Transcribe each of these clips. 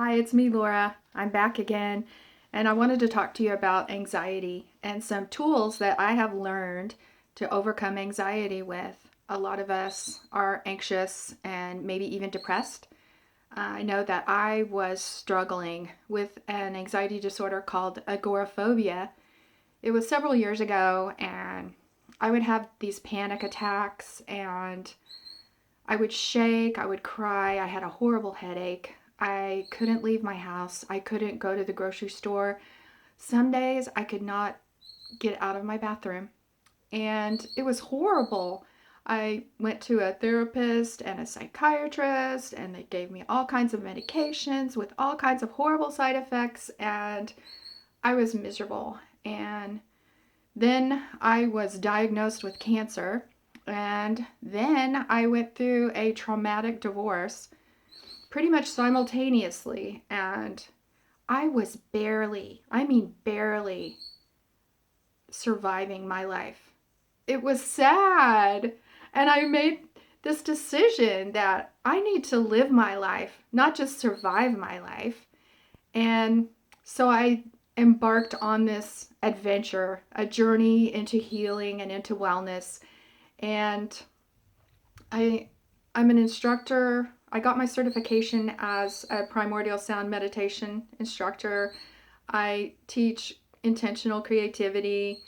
Hi, it's me, Laura. I'm back again, and I wanted to talk to you about anxiety and some tools that I have learned to overcome anxiety with. A lot of us are anxious and maybe even depressed. I know that I was struggling with an anxiety disorder called agoraphobia. It was several years ago, and I would have these panic attacks and I would shake, I would cry, I had a horrible headache. I couldn't leave my house. I couldn't go to the grocery store. Some days I could not get out of my bathroom. And it was horrible. I went to a therapist and a psychiatrist, and they gave me all kinds of medications with all kinds of horrible side effects, and I was miserable. And then I was diagnosed with cancer, and then I went through a traumatic divorce pretty much simultaneously, and I was barely, I mean barely, surviving my life. It was sad, and I made this decision that I need to live my life, not just survive my life. And so I embarked on this adventure, a journey into healing and into wellness. And I I'm an instructor. I got my certification as a primordial sound meditation instructor. I teach intentional creativity.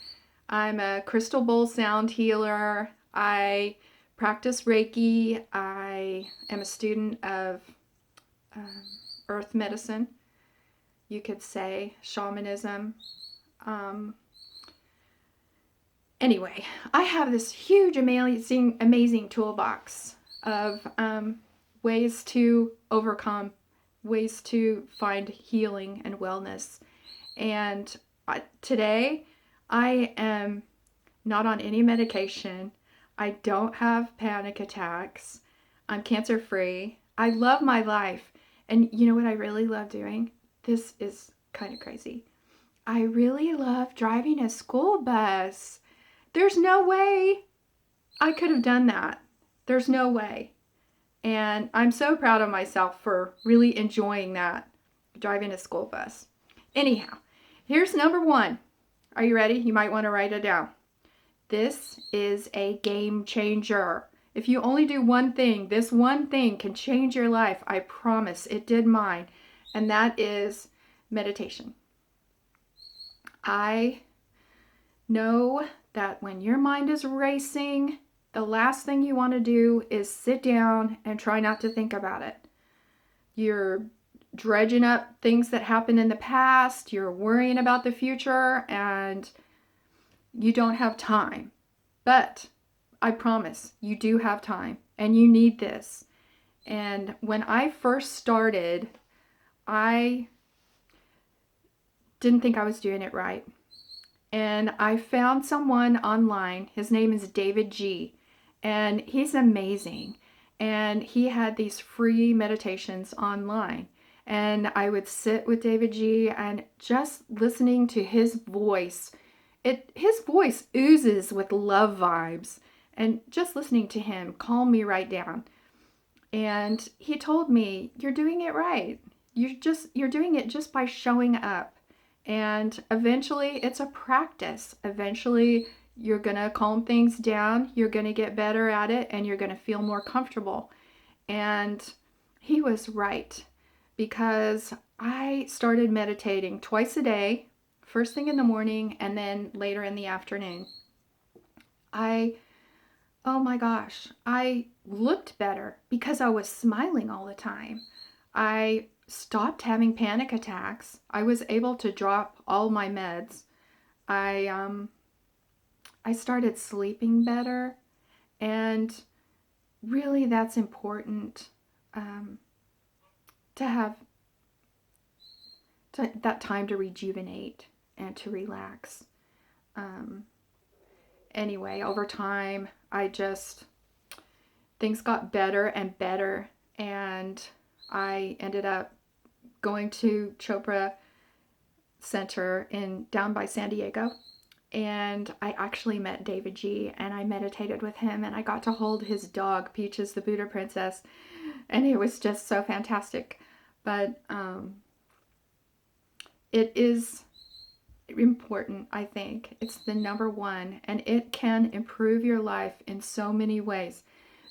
I'm a crystal bowl sound healer. I practice Reiki. I am a student of um, earth medicine, you could say, shamanism. Um, anyway, I have this huge, amazing toolbox of ways to overcome, ways to find healing and wellness. And today, I am not on any medication. I don't have panic attacks. I'm cancer free. I love my life. And you know what I really love doing? This is kind of crazy. I really love driving a school bus. There's no way I could have done that. There's no way. And I'm so proud of myself for really enjoying that, driving a school bus. Anyhow, here's number one. Are you ready? You might want to write it down. This is a game changer. If you only do one thing, this one thing can change your life. I promise. It did mine. And that is meditation. I know that when your mind is racing, the last thing you want to do is sit down and try not to think about it. You're dredging up things that happened in the past, you're worrying about the future, and you don't have time. But I promise you do have time, and you need this. And when I first started, I didn't think I was doing it right. And I found someone online. His name is David G. And he's amazing. And he had these free meditations online. And I would sit with David G. and just listening to his voice. His voice oozes with love vibes. And just listening to him calmed me right down. And he told me, "You're doing it right. You're doing it just by showing up." And eventually it's a practice. Eventually you're going to calm things down, you're going to get better at it, and you're going to feel more comfortable. And he was right, because I started meditating twice a day, first thing in the morning and then later in the afternoon. I Oh my gosh, I looked better because I was smiling all the time. I stopped having panic attacks. I was able to drop all my meds. I started sleeping better, and really that's important, um, to have that time to rejuvenate and to relax. Um, anyway, over time, things got better and better, and I ended up going to Chopra Center in down by San Diego, and I actually met David G. and I meditated with him, and I got to hold his dog Peaches the Buddha Princess, and it was just so fantastic. But it is important, I think. It's the number one, and it can improve your life in so many ways.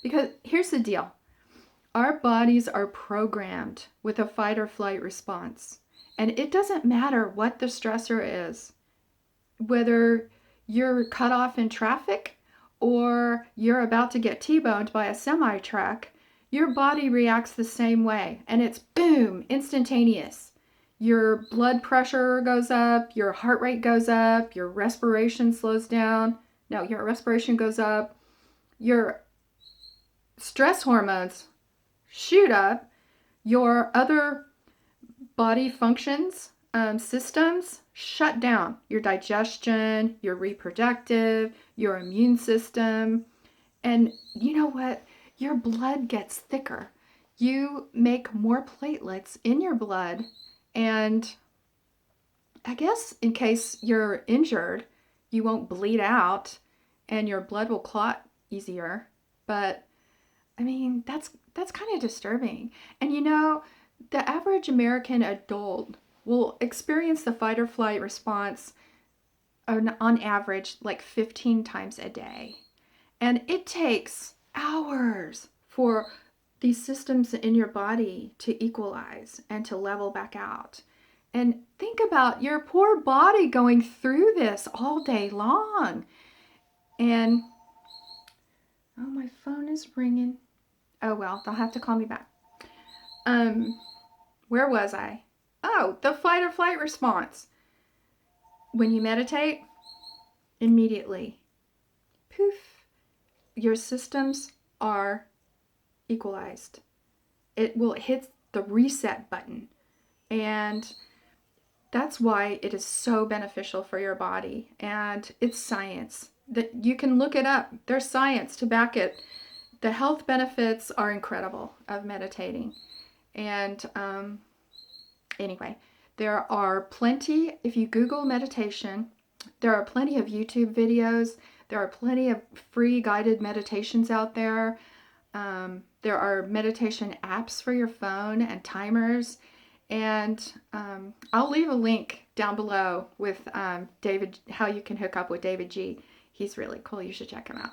Because here's the deal. Our bodies are programmed with a fight or flight response. And it doesn't matter what the stressor is, whether you're cut off in traffic or you're about to get T-boned by a semi-truck, your body reacts the same way. And it's boom, instantaneous. Your blood pressure goes up, your heart rate goes up, your respiration slows down. No, your respiration goes up. Your stress hormones shoot up. Your other body functions, systems shut down. Your digestion, your reproductive, your immune system. And you know what? Your blood gets thicker. You make more platelets in your blood. And I guess in case you're injured, you won't bleed out and your blood will clot easier. But I mean, that's kind of disturbing. And you know, the average American adult will experience the fight or flight response on average like 15 times a day. And it takes hours for these systems in your body to equalize and to level back out. And think about your poor body going through this all day long. And, oh, my phone is ringing. Oh, well, they'll have to call me back. Where was I? Oh, the fight or flight response. When you meditate, immediately, poof, your systems are equalized. It will hit the reset button. And that's why it is so beneficial for your body. And it's science. That you can look it up. There's science to back it. The health benefits are incredible of meditating. And anyway, there are plenty, if you Google meditation, there are plenty of YouTube videos. There are plenty of free guided meditations out there. There are meditation apps for your phone and timers. And I'll leave a link down below with David, how you can hook up with David G. He's really cool. You should check him out.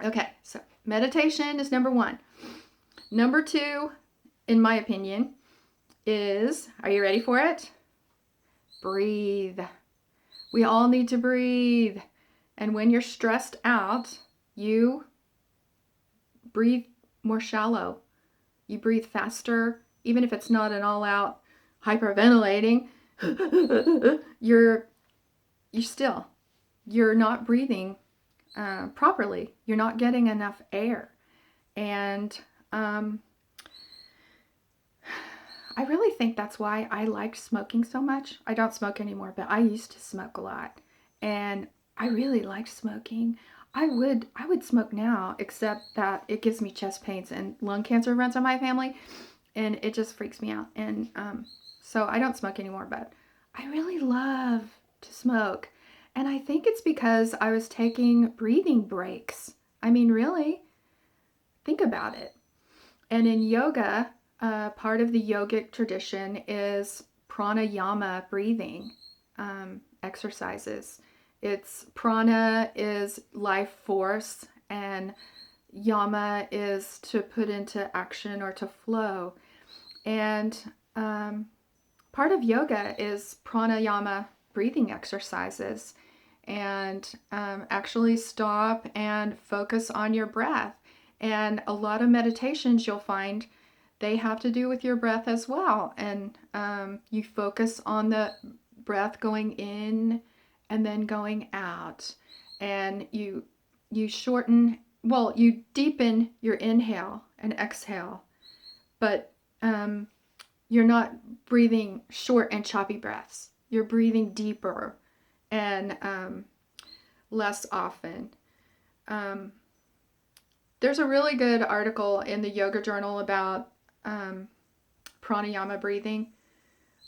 Okay, so meditation is number one. Number two, in my opinion, is, are you ready for it? Breathe. We all need to breathe. And when you're stressed out, you breathe more shallow. You breathe faster, even if it's not an all-out hyperventilating. You're still. You're not breathing properly. You're not getting enough air. And I really think that's why I like smoking so much. I don't smoke anymore, but I used to smoke a lot. And I really liked smoking. I would smoke now, except that it gives me chest pains and lung cancer runs in my family, and it just freaks me out. And so I don't smoke anymore, but I really love to smoke. And I think it's because I was taking breathing breaks. I mean, really, think about it. And in yoga, part of the yogic tradition is pranayama breathing exercises. It's prana is life force and yama is to put into action or to flow. And part of yoga is pranayama breathing exercises, and actually stop and focus on your breath. And a lot of meditations you'll find they have to do with your breath as well. And you focus on the breath going in and then going out. And you shorten, well, you deepen your inhale and exhale, but you're not breathing short and choppy breaths. You're breathing deeper and less often. There's a really good article in the Yoga Journal about pranayama breathing.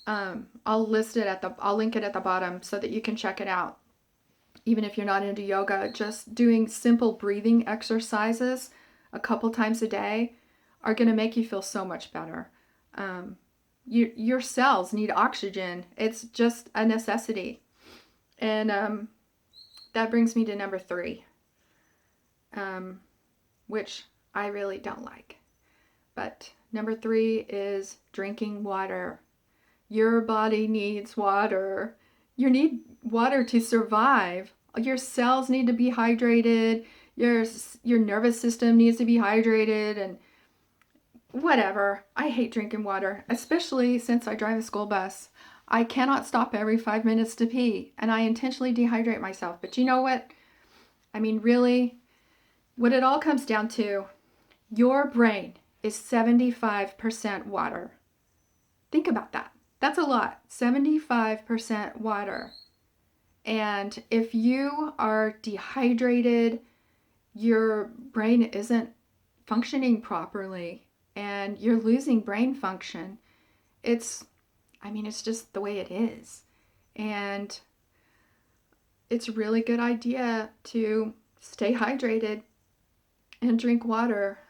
I'll link it at the bottom so that you can check it out. Even if you're not into yoga, just doing simple breathing exercises a couple times a day are going to make you feel so much better. Your cells need oxygen. It's just a necessity. And that brings me to number 3, which I really don't like. But number 3 is drinking water. Your body needs water. You need water to survive. Your cells need to be hydrated. Your nervous system needs to be hydrated, and whatever. I hate drinking water, especially since I drive a school bus. I cannot stop every 5 minutes to pee, and I intentionally dehydrate myself. But you know what? I mean, really, what it all comes down to, your brain is 75% water. Think about that. That's a lot. 75% water. And if you are dehydrated, your brain isn't functioning properly and you're losing brain function. It's just the way it is. And it's a really good idea to stay hydrated and drink water.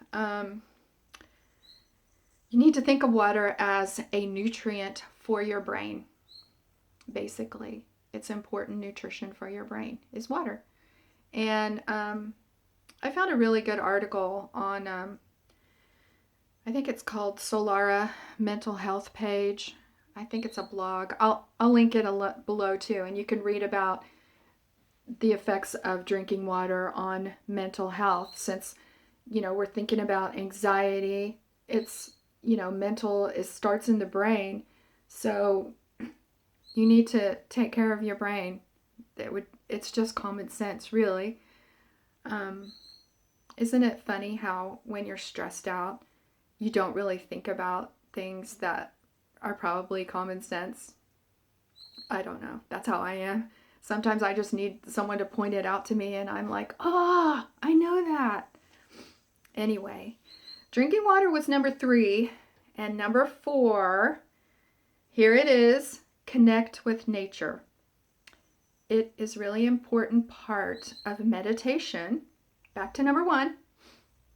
You need to think of water as a nutrient for your brain. Basically, it's important nutrition for your brain is water. And I found a really good article on, I think it's called Solara Mental Health Page. I think it's a blog. I'll link it below too, and you can read about the effects of drinking water on mental health. Since, we're thinking about anxiety, it's, mental, it starts in the brain. So you need to take care of your brain. It's just common sense, really. Isn't it funny how when you're stressed out, you don't really think about things that are probably common sense? I don't know. That's how I am. Sometimes I just need someone to point it out to me, and I'm like, I know that. Anyway, drinking water was number 3. And number 4, here it is, connect with nature. It is really important part of meditation, back to number 1,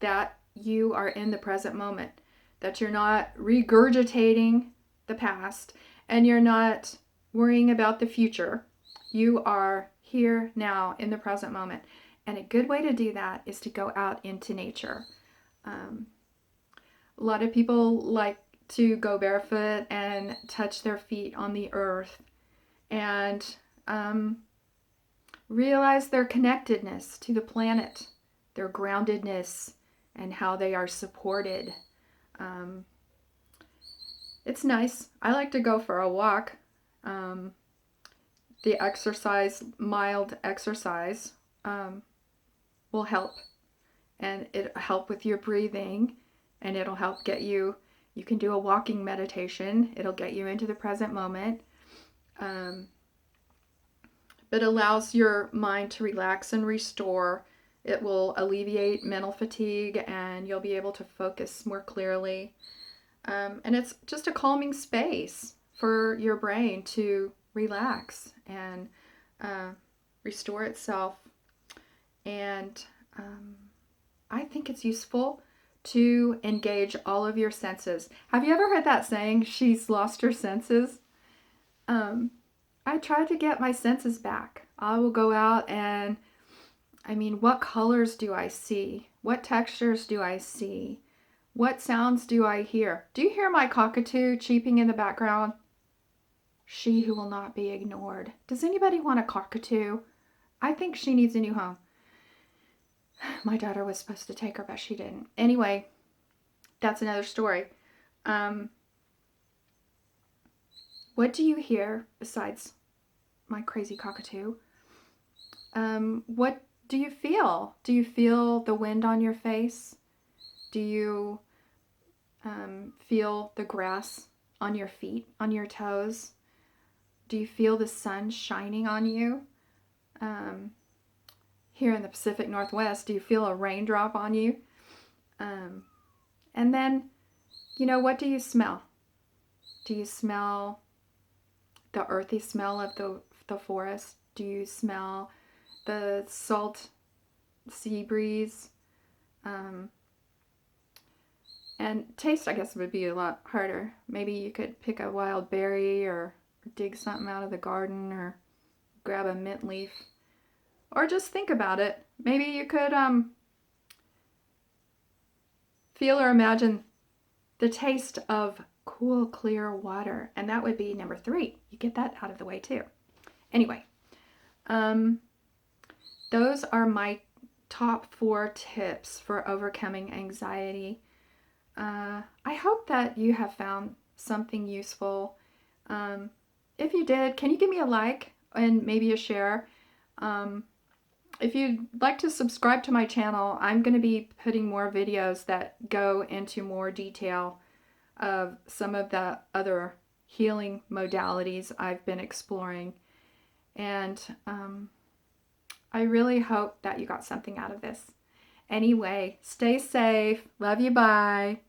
that you are in the present moment, that you're not regurgitating the past and you're not worrying about the future. You are here now in the present moment. And a good way to do that is to go out into nature. A lot of people like to go barefoot and touch their feet on the earth and realize their connectedness to the planet, their groundedness, and how they are supported. It's nice. I like to go for a walk. The exercise, mild exercise, will help. And it'll help with your breathing, and it'll help get you can do a walking meditation. It'll get you into the present moment. But allows your mind to relax and restore. It will alleviate mental fatigue, and you'll be able to focus more clearly. And it's just a calming space for your brain to relax and restore itself. And I think it's useful to engage all of your senses. Have you ever heard that saying, she's lost her senses? I try to get my senses back. I will go out and, what colors do I see? What textures do I see? What sounds do I hear? Do you hear my cockatoo cheeping in the background? She who will not be ignored. Does anybody want a cockatoo? I think she needs a new home. My daughter was supposed to take her, but she didn't. Anyway, that's another story. What do you hear besides my crazy cockatoo? What do you feel? Do you feel the wind on your face? Do you feel the grass on your feet, on your toes? Do you feel the sun shining on you? Here in the Pacific Northwest, do you feel a raindrop on you? And then, what do you smell? Do you smell the earthy smell of the forest? Do you smell the salt sea breeze? And taste, I guess, would be a lot harder. Maybe you could pick a wild berry or dig something out of the garden or grab a mint leaf or just think about it. Maybe you could feel or imagine the taste of cool, clear water. And that would be number 3. You get that out of the way too. Anyway, um, those are my top 4 tips for overcoming anxiety. I hope that you have found something useful. If you did, can you give me a like and maybe a share? If you'd like to subscribe to my channel, I'm going to be putting more videos that go into more detail of some of the other healing modalities I've been exploring. And I really hope that you got something out of this. Anyway, stay safe. Love you. Bye.